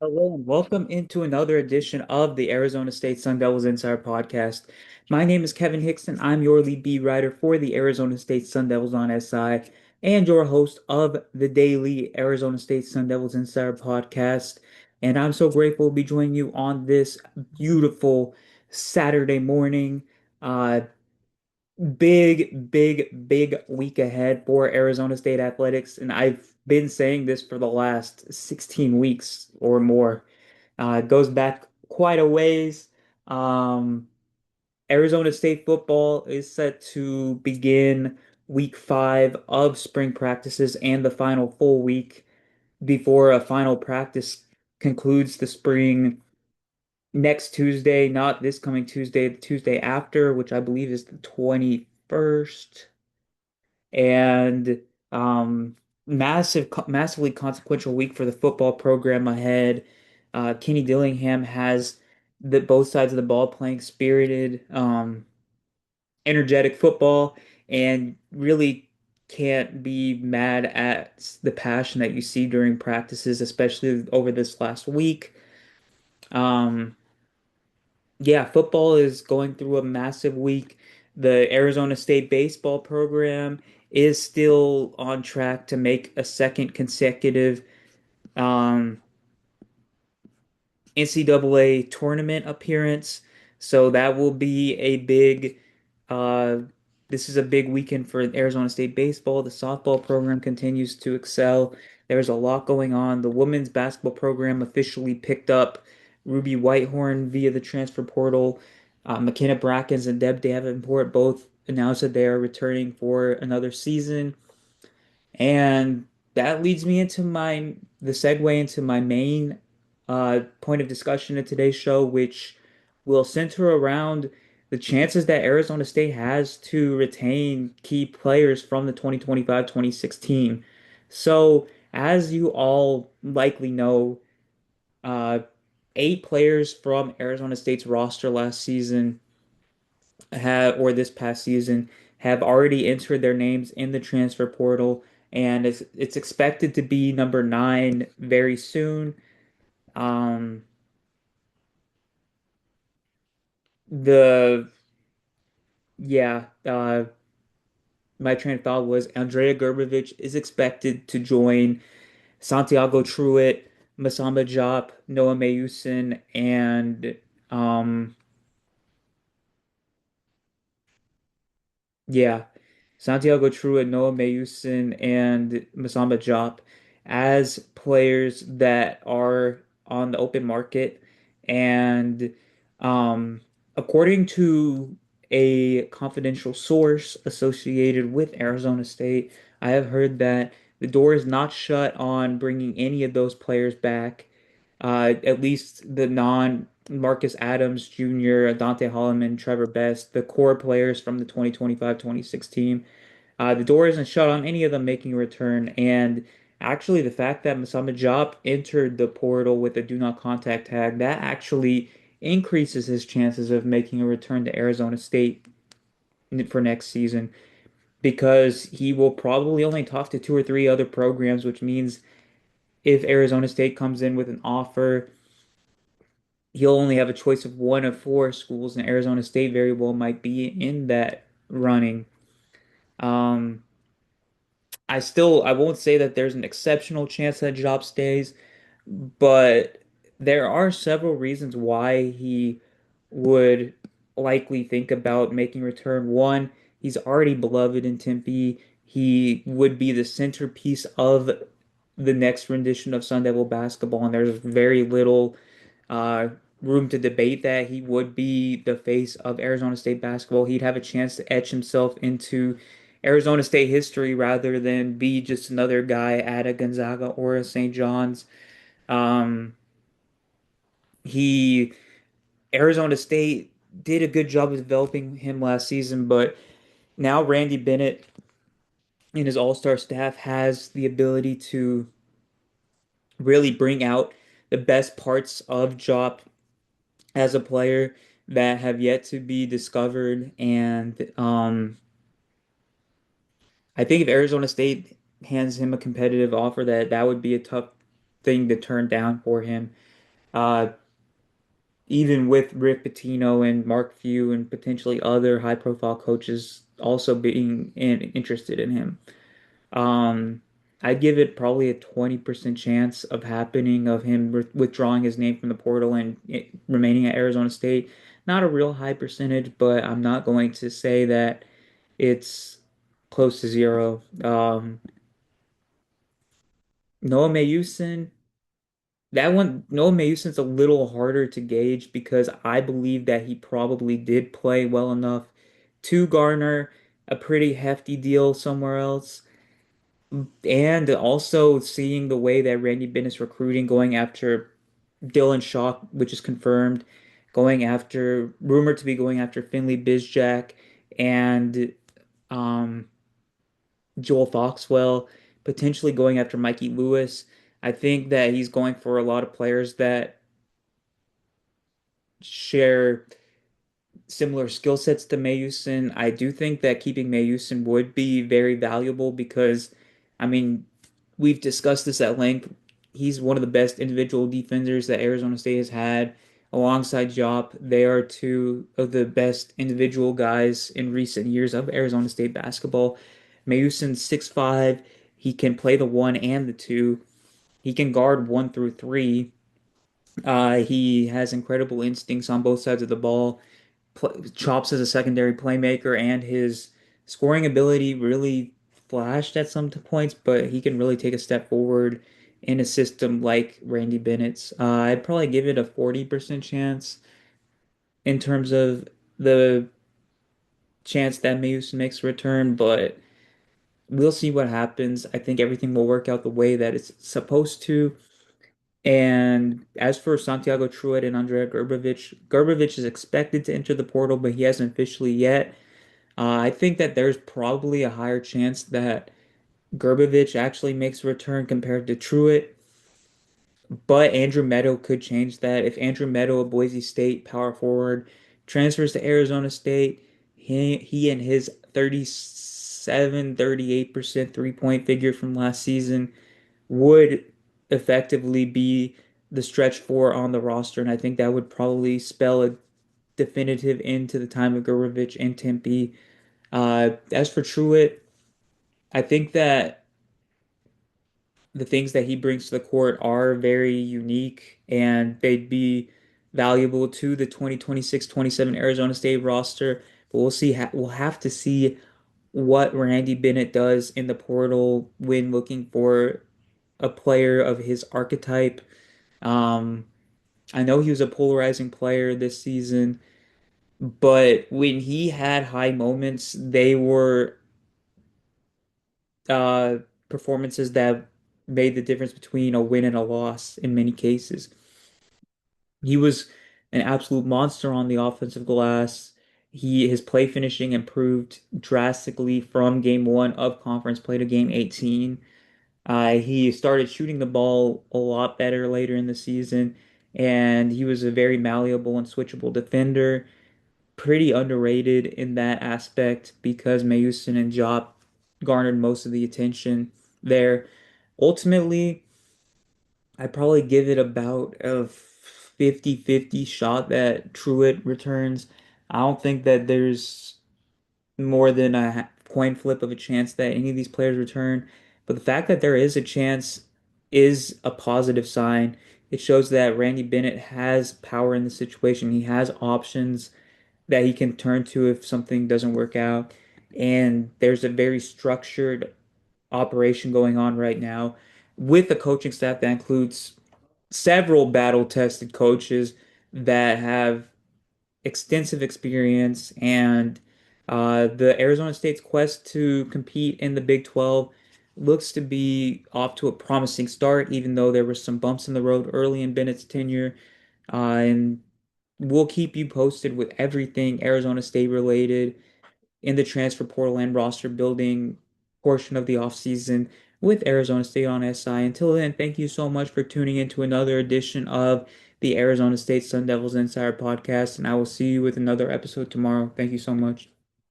Hello and welcome into another edition of the Arizona State Sun Devils Insider Podcast. My name is Kevin Hickson. I'm your lead beat writer for the Arizona State Sun Devils on SI and your host of the daily Arizona State Sun Devils Insider Podcast. And I'm so grateful to be joining you on this beautiful Saturday morning. Uh, big week ahead for Arizona State athletics. And I've been saying this for the last 16 weeks or more. It goes back quite a ways. Um, Arizona State football is set to begin week 5 of spring practices and the final full week before a final practice concludes the spring next Tuesday, not this coming Tuesday, the Tuesday after, which I believe is the 21st. And massively consequential week for the football program ahead. Kenny Dillingham has both sides of the ball playing spirited, energetic football, and really can't be mad at the passion that you see during practices, especially over this last week. Um, yeah, football is going through a massive week. The Arizona State baseball program is still on track to make a second consecutive um, NCAA tournament appearance. So that will be a uh, this is a big weekend for Arizona State baseball. The softball program continues to excel. There's a lot going on. The women's basketball program officially picked up Ruby Whitehorn via the transfer portal. McKenna Brackens and Deb Davenport both announced that they are returning for another season. And that leads me into the segue into my main point of discussion in today's show, which will center around the chances that Arizona State has to retain key players from the 2025-26 team. So, as you all likely know, uh, 8 players from Arizona State's roster last season or this past season have already entered their names in the transfer portal, and it's expected to be number 9 very soon. Um, the yeah, my train of thought was Andrea Gerbevich is expected to join Santiago Truitt, Masamba Diop, Noah Mayusin, and um, yeah, Santiago Truitt, Noah Mayusin, and Masamba Diop as players that are on the open market. And um, according to a confidential source associated with Arizona State, I have heard that the door is not shut on bringing any of those players back, at least the non Marcus Adams Jr., Dante Holloman, Trevor Best, the core players from the 2025-26 team. The door isn't shut on any of them making a return. And actually, the fact that Masamba Diop entered the portal with a do not contact tag, that actually increases his chances of making a return to Arizona State for next season because he will probably only talk to 2 or 3 other programs, which means if Arizona State comes in with an offer, he'll only have a choice of one of 4 schools, and Arizona State very well might be in that running. Um, I won't say that there's an exceptional chance that job stays, but there are several reasons why he would likely think about making a return. One, he's already beloved in Tempe. He would be the centerpiece of the next rendition of Sun Devil basketball, and there's very little uh, room to debate that he would be the face of Arizona State basketball. He'd have a chance to etch himself into Arizona State history rather than be just another guy at a Gonzaga or a St. John's. Um, he Arizona State did a good job of developing him last season, but now Randy Bennett and his all-star staff has the ability to really bring out the best parts of Jop as a player that have yet to be discovered. And I think if Arizona State hands him a competitive offer, that would be a tough thing to turn down for him. Uh, Even with Rick Pitino and Mark Few and potentially other high-profile coaches also being interested in him. Um, I'd give it probably a 20% chance of happening of him withdrawing his name from the portal and remaining at Arizona State. Not a real high percentage, but I'm not going to say that it's close to zero. Noah Mayusin, that one, Noah Mayusin's a little harder to gauge because I believe that he probably did play well enough to garner a pretty hefty deal somewhere else. And also seeing the way that Randy Bennett's recruiting, going after Dylan Shaw, which is confirmed, going after, rumored to be going after Finley Bizjack and um, Joel Foxwell, potentially going after Mikey Lewis. I think that he's going for a lot of players that share similar skill sets to Mayusin. I do think that keeping Mayusin would be very valuable because, I mean, we've discussed this at length. He's one of the best individual defenders that Arizona State has had alongside Jop. They are two of the best individual guys in recent years of Arizona State basketball. Mayusin's 6'5". He can play the one and the two. He can guard one through three. He has incredible instincts on both sides of the ball, chops as a secondary playmaker, and his scoring ability really flashed at some points, but he can really take a step forward in a system like Randy Bennett's. I'd probably give it a 40% chance in terms of the chance that Mayus makes a return, but we'll see what happens. I think everything will work out the way that it's supposed to. And as for Santiago Truitt and Andrea Gerbovic, Gerbovic is expected to enter the portal, but he hasn't officially yet. I think that there's probably a higher chance that Gerbovic actually makes a return compared to Truitt, but Andrew Meadow could change that. If Andrew Meadow, a Boise State power forward, transfers to Arizona State, he and his 37, 38% three-point figure from last season would effectively be the stretch four on the roster, and I think that would probably spell a definitive end to the time of Gerbovic and Tempe. As for Truitt, I think that the things that he brings to the court are very unique and they'd be valuable to the 2026-27 Arizona State roster. But we'll see. We'll have to see what Randy Bennett does in the portal when looking for a player of his archetype. Um, I know he was a polarizing player this season, but when he had high moments, they were uh, performances that made the difference between a win and a loss in many cases. He was an absolute monster on the offensive glass. His play finishing improved drastically from game one of conference play to game 18. He started shooting the ball a lot better later in the season, and he was a very malleable and switchable defender. Pretty underrated in that aspect because Mayusin and Jop garnered most of the attention there. Ultimately, I'd probably give it about a 50-50 shot that Truitt returns. I don't think that there's more than a coin flip of a chance that any of these players return. But the fact that there is a chance is a positive sign. It shows that Randy Bennett has power in the situation. He has options that he can turn to if something doesn't work out. And there's a very structured operation going on right now with a coaching staff that includes several battle-tested coaches that have extensive experience, and the Arizona State's quest to compete in the Big 12 looks to be off to a promising start, even though there were some bumps in the road early in Bennett's tenure. And we'll keep you posted with everything Arizona State related in the transfer portal and roster building portion of the offseason with Arizona State on SI. Until then, thank you so much for tuning in to another edition of the Arizona State Sun Devils Insider Podcast, and I will see you with another episode tomorrow. Thank you so much.